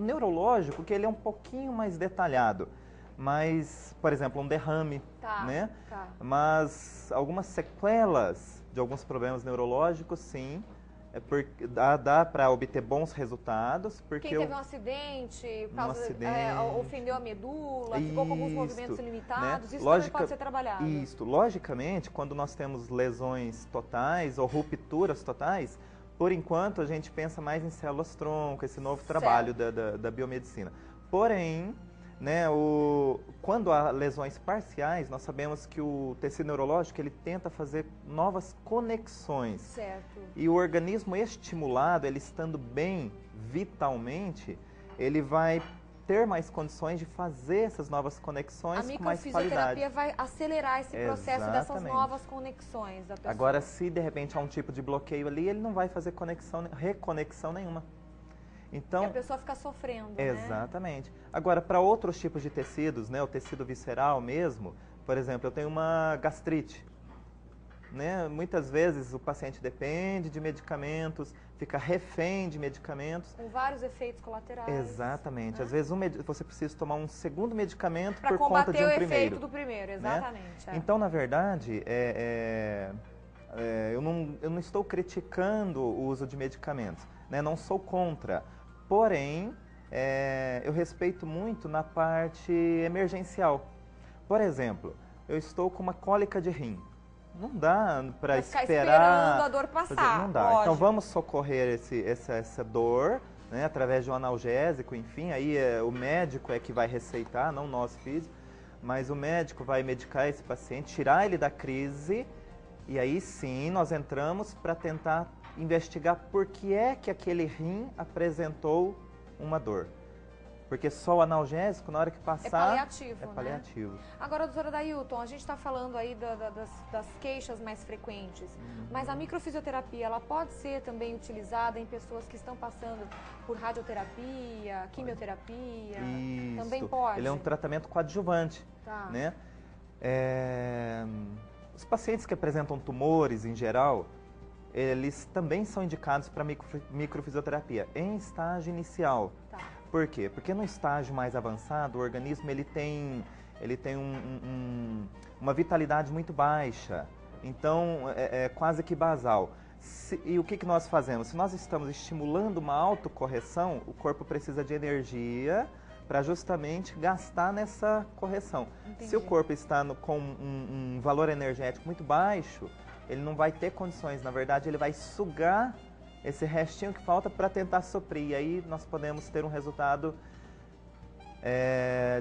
O neurológico, que ele é um pouquinho mais detalhado, mas, por exemplo, um derrame, né? Tá. Mas algumas sequelas de alguns problemas neurológicos, sim, dá para obter bons resultados. Porque quem teve um acidente, ofendeu a medula, isso, ficou com alguns movimentos limitados, né? isso também pode ser trabalhado. Isso, logicamente, quando nós temos lesões totais ou rupturas totais, por enquanto a gente pensa mais em células-tronco, esse novo trabalho da biomedicina. Porém, né, quando há lesões parciais, nós sabemos que o tecido neurológico ele tenta fazer novas conexões. Certo. E o organismo estimulado, ele estando bem vitalmente, ele vai ter mais condições de fazer essas novas conexões com mais qualidade. A microfisioterapia vai acelerar esse processo dessas novas conexões da pessoa. Agora, se de repente há um tipo de bloqueio ali, ele não vai fazer reconexão nenhuma. Então, e a pessoa fica sofrendo, exatamente. Agora, para outros tipos de tecidos, né, o tecido visceral mesmo, por exemplo, eu tenho uma gastrite. Né? Muitas vezes o paciente depende de medicamentos, fica refém de medicamentos. Com vários efeitos colaterais. Exatamente. Né? Às vezes você precisa tomar um segundo medicamento por conta de um primeiro. Para combater o efeito do primeiro, exatamente. Né? Então, na verdade, eu não estou criticando o uso de medicamentos, né? Não sou contra. Porém, eu respeito muito na parte emergencial. Por exemplo, eu estou com uma cólica de rim. Não dá para esperando a dor passar. Não dá. Lógico. Então vamos socorrer essa dor, né, através de um analgésico, enfim. Aí o médico é que vai receitar, não nós físicos, mas o médico vai medicar esse paciente, tirar ele da crise, e aí sim nós entramos para tentar investigar por que é que aquele rim apresentou uma dor. Porque só o analgésico, na hora que passar... É paliativo, É paliativo. Né? Agora, doutora Dailton, a gente está falando aí das queixas mais frequentes, mas a microfisioterapia, ela pode ser também utilizada em pessoas que estão passando por radioterapia, quimioterapia? Isso. Também pode? Ele é um tratamento coadjuvante, né? Os pacientes que apresentam tumores, em geral, eles também são indicados para microfisioterapia em estágio inicial. Tá. Por quê? Porque no estágio mais avançado, o organismo ele tem uma vitalidade muito baixa. Então, é quase que basal. E o que nós fazemos? Se nós estamos estimulando uma autocorreção, o corpo precisa de energia para justamente gastar nessa correção. Entendi. Se o corpo está com um valor energético muito baixo, ele não vai ter condições. Na verdade, ele vai sugar esse restinho que falta para tentar suprir. E aí nós podemos ter um resultado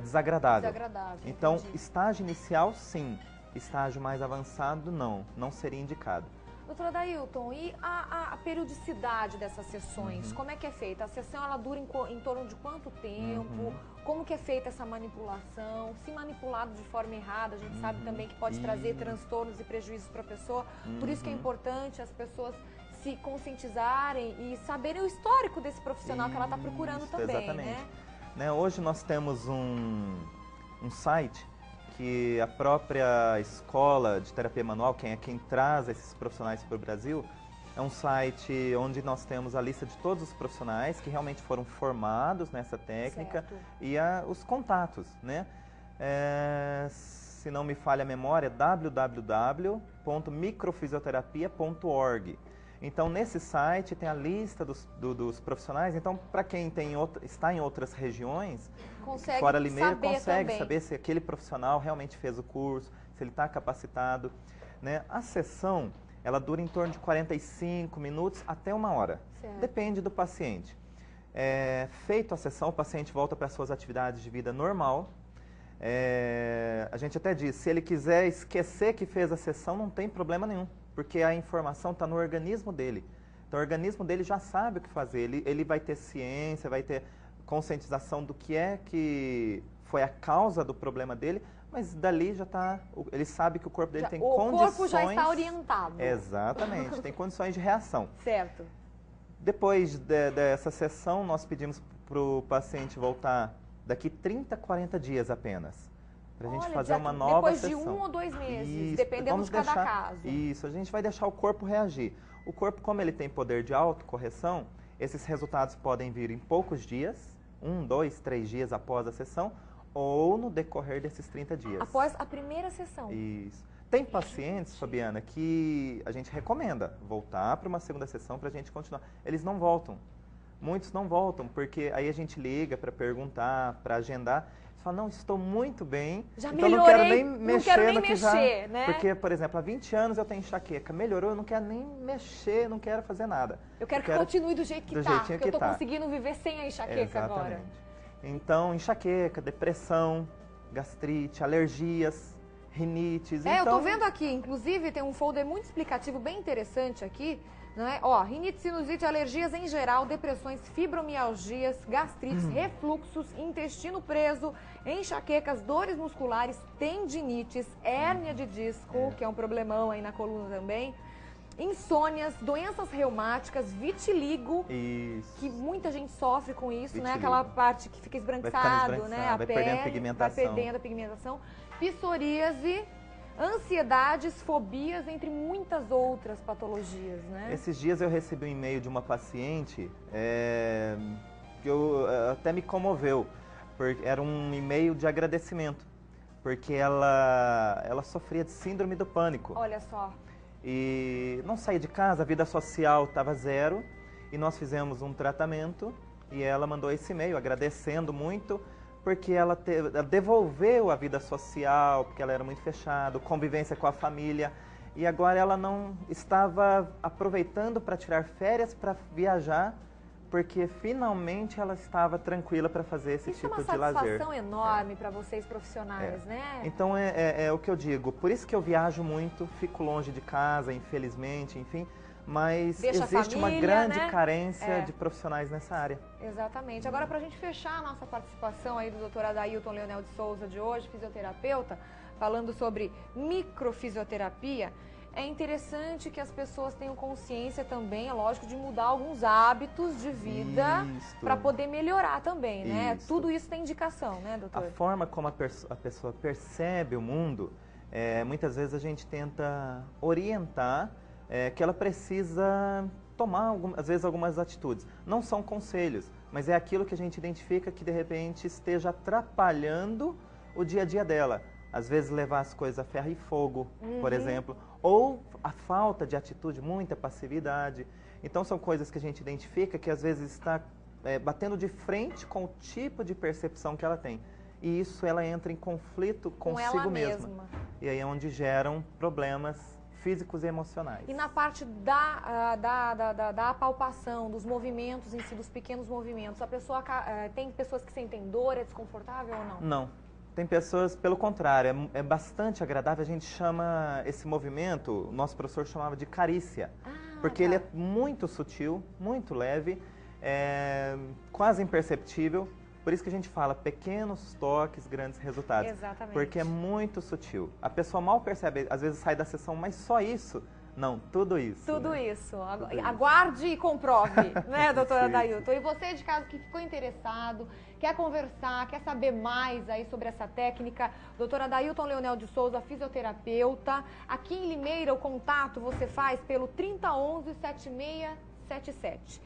desagradável. Então, entendi. Estágio inicial, sim. Estágio mais avançado, não seria indicado. Doutora Dailton, e a periodicidade dessas sessões? Como é que é feita? A sessão ela dura em torno de quanto tempo? Como que é feita essa manipulação? Se manipulado de forma errada, a gente sabe também que pode trazer transtornos e prejuízos para a pessoa. Por isso que é importante as pessoas se conscientizarem e saberem o histórico desse profissional que ela está procurando também, exatamente. Né? Hoje nós temos um site que a própria escola de terapia manual, quem traz esses profissionais para o Brasil, é um site onde nós temos a lista de todos os profissionais que realmente foram formados nessa técnica. Certo. E os contatos, né? Se não me falha a memória, www.microfisioterapia.org. Então, nesse site tem a lista dos profissionais. Então, para quem está em outras regiões, fora Limeira, consegue saber se aquele profissional realmente fez o curso, se ele está capacitado, né? A sessão, ela dura em torno de 45 minutos até 1 hora. Certo. Depende do paciente. Feito a sessão, o paciente volta para suas atividades de vida normal. A gente até diz, se ele quiser esquecer que fez a sessão, não tem problema nenhum, porque a informação está no organismo dele. Então, o organismo dele já sabe o que fazer, ele vai ter ciência, vai ter conscientização do que foi a causa do problema dele, mas dali já está, ele sabe que o corpo dele tem condições... O corpo já está orientado. Exatamente, tem condições de reação. Certo. Depois dessa sessão, nós pedimos para o paciente voltar daqui 30, 40 dias apenas, para a gente fazer uma nova sessão. Depois de 1 ou 2 meses, isso, dependendo de cada caso. Isso, a gente vai deixar o corpo reagir. O corpo, como ele tem poder de autocorreção, esses resultados podem vir em poucos dias, 1, 2, 3 dias após a sessão ou no decorrer desses 30 dias. Após a primeira sessão? Isso. Tem pacientes, Fabiana, que a gente recomenda voltar para uma segunda sessão para a gente continuar. Eles não voltam. Muitos não voltam, porque aí a gente liga para perguntar, para agendar. Eles falam, não, estou muito bem, já então melhorei, não quero nem mexer no que já... né? Porque, por exemplo, há 20 anos eu tenho enxaqueca. Melhorou, eu não quero nem mexer, não quero fazer nada. Eu quero que continue do jeito que está, porque eu estou conseguindo viver sem a enxaqueca agora. Então, enxaqueca, depressão, gastrite, alergias, rinites. Eu tô vendo aqui, inclusive tem um folder muito explicativo, bem interessante aqui, né? Ó, rinite, sinusite, alergias em geral, depressões, fibromialgias, gastrites, refluxos, intestino preso, enxaquecas, dores musculares, tendinites, hérnia de disco, que é um problemão aí na coluna também, insônias, doenças reumáticas, vitiligo, que muita gente sofre com isso, vitiligo, né? Aquela parte que fica esbranquiçado, né? A pele, perdendo pigmentação. Vai perdendo a pigmentação. Psoríase, ansiedades, fobias, entre muitas outras patologias, né? Esses dias eu recebi um e-mail de uma paciente que até me comoveu, porque era um e-mail de agradecimento, porque ela sofria de síndrome do pânico. Olha só. E não saía de casa, a vida social estava zero, e nós fizemos um tratamento e ela mandou esse e-mail agradecendo muito, porque ela devolveu a vida social, porque ela era muito fechada, convivência com a família, e agora ela não estava aproveitando para tirar férias, para viajar, porque finalmente ela estava tranquila para fazer esse tipo de lazer. Isso é uma satisfação enorme para vocês profissionais, né? Então é o que eu digo, por isso que eu viajo muito, fico longe de casa, infelizmente, enfim, mas deixa existe família, uma grande né? carência de profissionais nessa área. Exatamente. Agora, para a gente fechar a nossa participação aí do Dr. Adailton Leonel de Souza de hoje, fisioterapeuta, falando sobre microfisioterapia, é interessante que as pessoas tenham consciência também, é lógico, de mudar alguns hábitos de vida para poder melhorar também, né? Tudo isso tem indicação, né, doutor? A forma como a pessoa percebe o mundo, muitas vezes a gente tenta orientar que ela precisa tomar, às vezes, algumas atitudes. Não são conselhos, mas é aquilo que a gente identifica que, de repente, esteja atrapalhando o dia a dia dela. Às vezes levar as coisas a ferro e fogo, por exemplo, ou a falta de atitude, muita passividade. Então são coisas que a gente identifica que às vezes está batendo de frente com o tipo de percepção que ela tem. E isso ela entra em conflito consigo mesma. E aí é onde geram problemas físicos e emocionais. E na parte da palpação, dos movimentos em si, dos pequenos movimentos, a pessoa tem pessoas que sentem dor, é desconfortável ou não? Não. Tem pessoas, pelo contrário, é bastante agradável. A gente chama esse movimento, o nosso professor chamava de carícia, porque ele é muito sutil, muito leve, quase imperceptível. Por isso que a gente fala pequenos toques, grandes resultados. Exatamente. Porque é muito sutil. A pessoa mal percebe, às vezes sai da sessão, mas só isso? Não, tudo isso. Tudo isso. Aguarde e comprove, né, doutora Adailton? E você de casa que ficou interessado, quer conversar, quer saber mais aí sobre essa técnica, doutora Adailton Leonel de Souza, fisioterapeuta. Aqui em Limeira, o contato você faz pelo 3011-7677.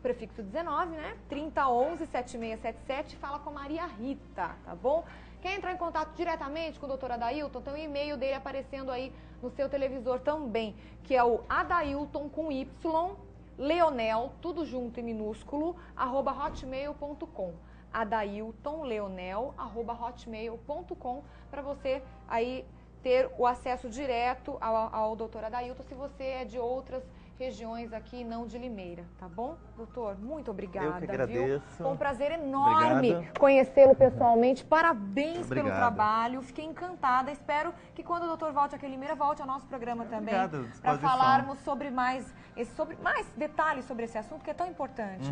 Prefixo 19, né? 3011-7677, fala com a Maria Rita, tá bom? Quer entrar em contato diretamente com o Dr. Adailton? Tem o e-mail dele aparecendo aí no seu televisor também, que é o Adailton com Y, Leonel, tudo junto em minúsculo, @hotmail.com. adailtonleonel@hotmail.com, para você aí ter o acesso direto ao Dr. Adailton, se você é de outras regiões aqui, não de Limeira, tá bom? Doutor, muito obrigada. Eu que agradeço. Foi um prazer enorme conhecê-lo pessoalmente. Parabéns pelo trabalho. Fiquei encantada. Espero que quando o doutor volte aqui em Limeira, volte ao nosso programa também. Para falarmos sobre mais detalhes sobre esse assunto que é tão importante.